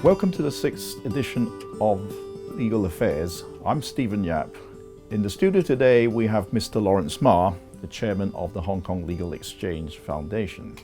Welcome to the 6th edition of Legal Affairs. I'm Stephen Yap. In the studio today we have Mr. Lawrence Ma, the chairman of the Hong Kong Legal Exchange Foundation.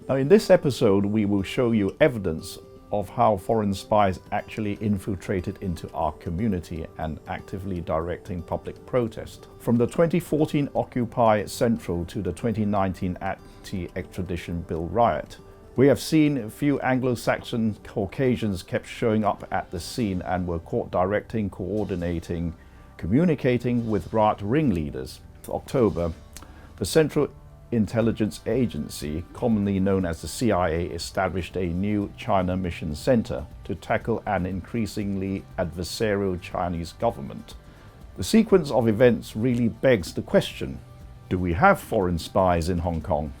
Now in this episode we will show you evidence of how foreign spies actually infiltrated into our community and actively directing public protest. From the 2014 Occupy Central to the 2019 Anti-Extradition Bill riot, we have seen a few Anglo-Saxon Caucasians kept showing up at the scene and were caught directing, coordinating, communicating with riot ringleaders. In October, the Central Intelligence Agency, commonly known as the CIA, established a new China Mission Center to tackle an increasingly adversarial Chinese government. The sequence of events really begs the question, do we have foreign spies in Hong Kong?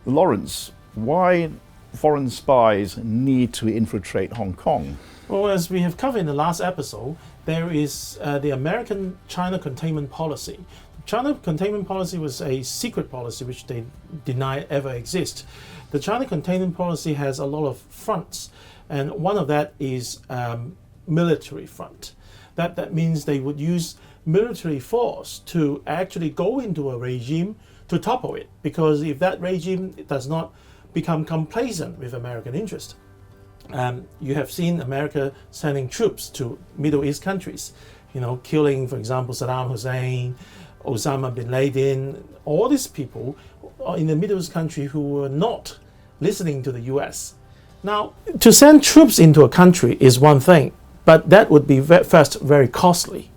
Lawrence, why foreign spies need to infiltrate Hong Kong? Well, as we have covered in the last episode, there is the American China containment policy. China containment policy was a secret policy which they deny ever exist. The China containment policy has a lot of fronts, and one of that is military front. That means they would use military force to actually go into a regime to topple it, because if that regime does not become complacent with American interest. You have seen America sending troops to Middle East countries, killing, for example, Saddam Hussein, Osama bin Laden, all these people in the Middle East country who were not listening to the US. Now, to send troops into a country is one thing, but that would be first very costly.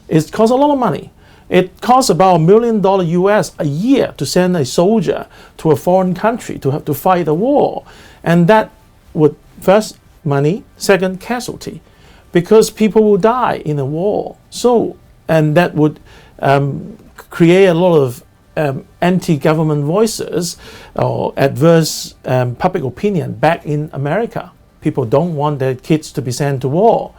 It costs a lot of money. It costs about $1 million US a year to send a soldier to a foreign country to have to fight a war. And that would, first, money, second, casualty, because people will die in a war. And that would create a lot of anti-government voices or adverse public opinion back in America. People don't want their kids to be sent to war.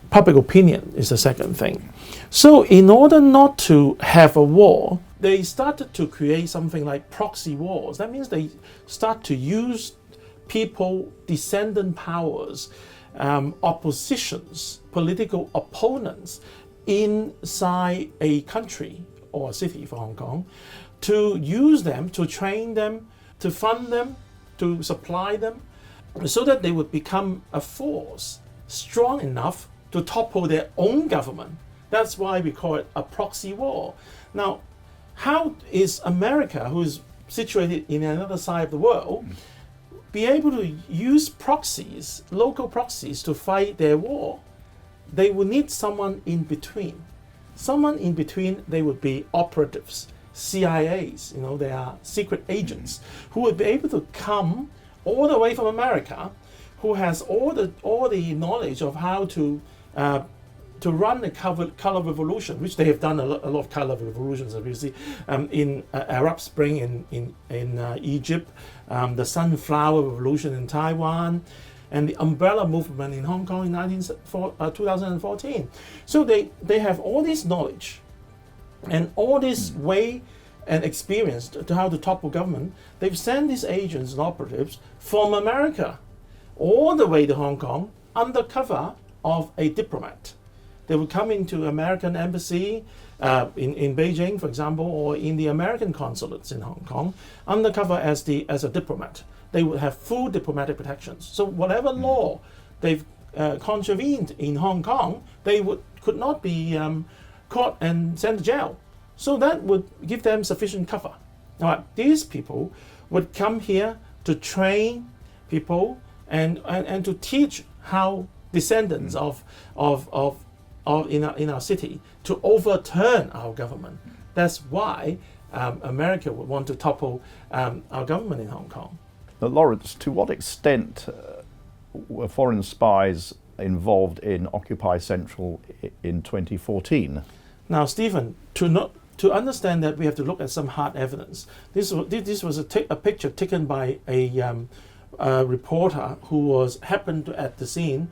Public opinion is the second thing. So in order not to have a war, they started to create something like proxy wars. That means they start to use people, descendant powers, oppositions, political opponents inside a country or a city for Hong Kong, to use them, to train them, to fund them, to supply them, so that they would become a force strong enough to topple their own government. That's why we call it a proxy war. Now, how is America, who is situated in another side of the world, be able to use proxies, local proxies, to fight their war? They would need someone in between. Someone in between, they would be operatives, CIAs, they are secret agents, who would be able to come all the way from America, who has all the knowledge of how to run a color revolution, which they have done a lot of color revolutions, obviously, in Arab Spring in Egypt, the Sunflower Revolution in Taiwan, and the Umbrella Movement in Hong Kong in 2014. So they have all this knowledge and all this way and experience to how to topple government. They've sent these agents and operatives from America all the way to Hong Kong under cover of a diplomat. They would come into American embassy in Beijing, for example, or in the American consulates in Hong Kong, undercover as a diplomat. They would have full diplomatic protections. So whatever law they've contravened in Hong Kong, they could not be caught and sent to jail. So that would give them sufficient cover. Now, these people would come here to train people and to teach how descendants in our city to overturn our government. That's why America would want to topple our government in Hong Kong. Now, Lawrence, to what extent were foreign spies involved in Occupy Central in 2014? Now, Stephen, to understand that, we have to look at some hard evidence. This was a picture taken by a reporter who happened at the scene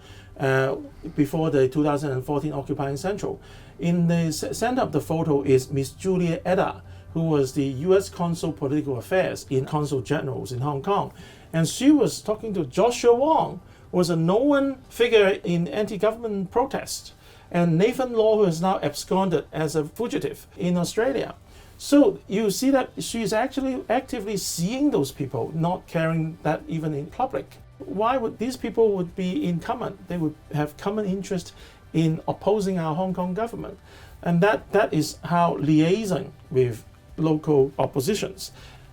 before the 2014 Occupying Central. In the center of the photo is Miss Julie Eadeh, who was the U.S. Consul Political Affairs in Consul Generals in Hong Kong. And she was talking to Joshua Wong, was a known figure in anti-government protests, and Nathan Law, who is now absconded as a fugitive in Australia. So you see that she's actually actively seeing those people, not caring that even in public. Why would these people would be in common? They would have common interest in opposing our Hong Kong government. And that is how liaising with local oppositions.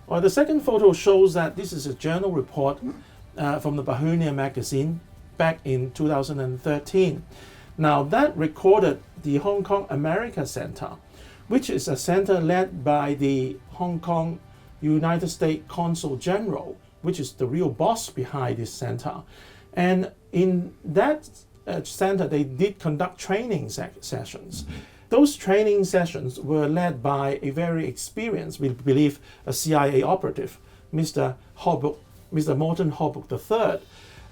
The second photo shows that this is a journal report from the Bahunia magazine back in 2013. Now that recorded the Hong Kong America Center, which is a center led by the Hong Kong United States Consul General, which is the real boss behind this center. And in that center, they did conduct training sessions. Those training sessions were led by a very experienced, we believe, a CIA operative, Mr. Morton Hobbock III.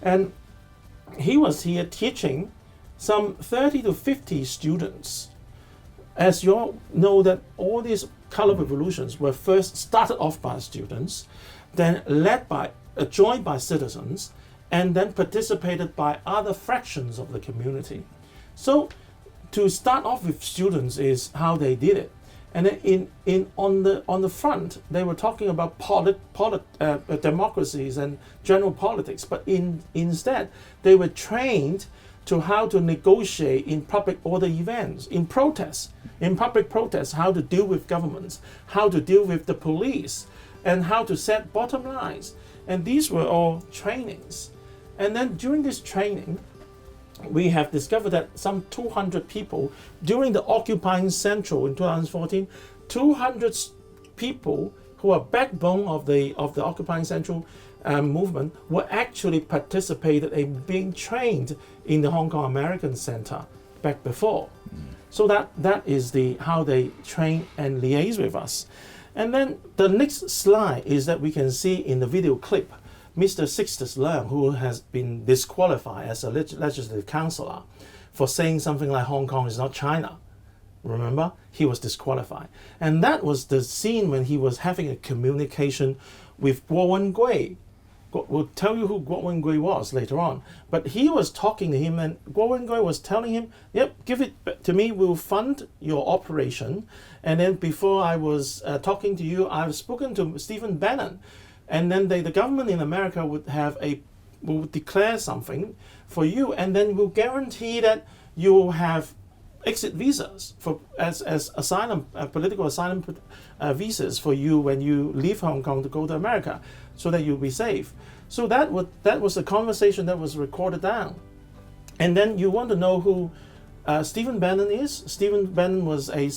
And he was here teaching some 30 to 50 students. As you all know, that all these color revolutions were first started off by students, then joined by citizens, and then participated by other fractions of the community. So to start off with students is how they did it. And then on the front, they were talking about democracies and general politics, but instead they were trained to how to negotiate in public order events, in protests, in public protests, how to deal with governments, how to deal with the police, and how to set bottom lines. And these were all trainings. And then during this training, we have discovered that some 200 people, during the Occupying Central in 2014, 200 people who are backbone of the Occupying Central movement were actually participated in being trained in the Hong Kong American Center back before. So that is how they train and liaise with us. And then the next slide is that we can see in the video clip Mr. Sixtus Leung, who has been disqualified as a legislative councillor for saying something like Hong Kong is not China. Remember? He was disqualified. And that was the scene when he was having a communication with Guo Wengui. We'll tell you who Guo Wengui was later on. But he was talking to him, and Guo Wengui was telling him, yep, give it to me, we'll fund your operation. And then before I was talking to you, I've spoken to Stephen Bannon. And then the government in America will declare something for you, and then will guarantee that you will have exit visas as asylum, political asylum visas for you when you leave Hong Kong to go to America, so that you'll be safe. So that was a conversation that was recorded down. And then you want to know who Stephen Bannon is? Stephen Bannon was a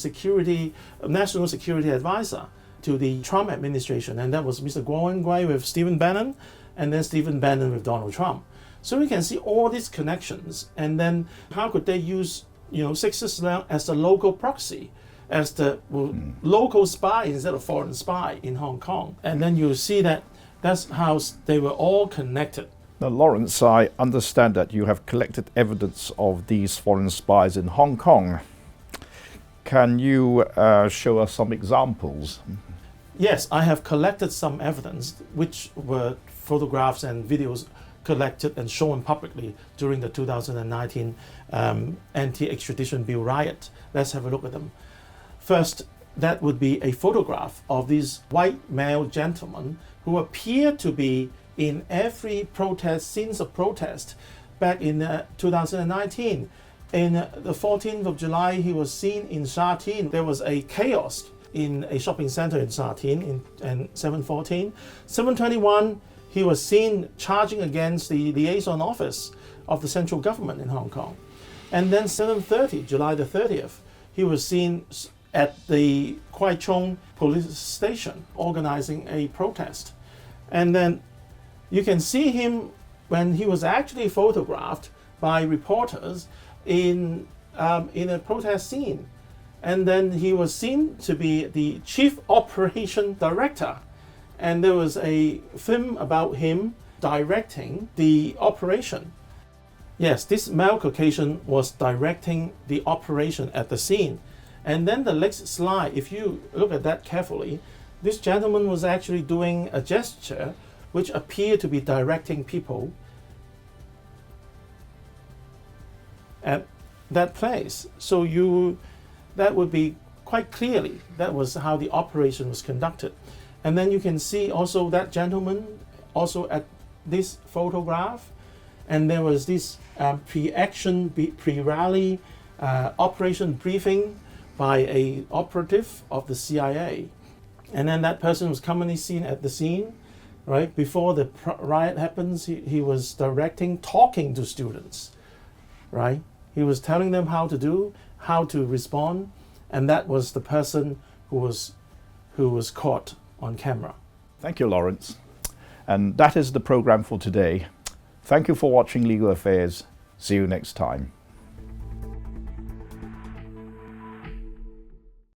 national security advisor to the Trump administration, and that was Mr. Guo Wengui with Stephen Bannon, and then Stephen Bannon with Donald Trump. So we can see all these connections, and then how could they use Sixtus Leung as the local proxy, as the local spy instead of foreign spy in Hong Kong. And then you see that's how they were all connected. Now, Lawrence, I understand that you have collected evidence of these foreign spies in Hong Kong. Can you show us some examples? Yes, I have collected some evidence, which were photographs and videos collected and shown publicly during the 2019 anti-extradition bill riot. Let's have a look at them. First, that would be a photograph of these white male gentlemen who appear to be in every protest, scenes of protest back in 2019. In the 14th of July, he was seen in Sha Tin. There was a chaos in a shopping center in Sha Tin in 7/14. 7/21, he was seen charging against the liaison office of the central government in Hong Kong. And then 7/30, July the 30th, he was seen at the Kwai Chung police station organizing a protest. And then you can see him when he was actually photographed by reporters in a protest scene. And then he was seen to be the chief operation director. And there was a film about him directing the operation. Yes, this male Caucasian was directing the operation at the scene. And then the next slide, if you look at that carefully, this gentleman was actually doing a gesture which appeared to be directing people at that place. So that would be quite clearly, that was how the operation was conducted. And then you can see also that gentleman also at this photograph. And there was this pre-action, pre-rally operation briefing by a operative of the CIA. And then that person was commonly seen at the scene, right? Before the riot happens, he was talking to students, right? He was telling them how to respond, and that was the person who was caught on camera. Thank you, Lawrence. And that is the program for today. Thank you for watching Legal Affairs. See you next time.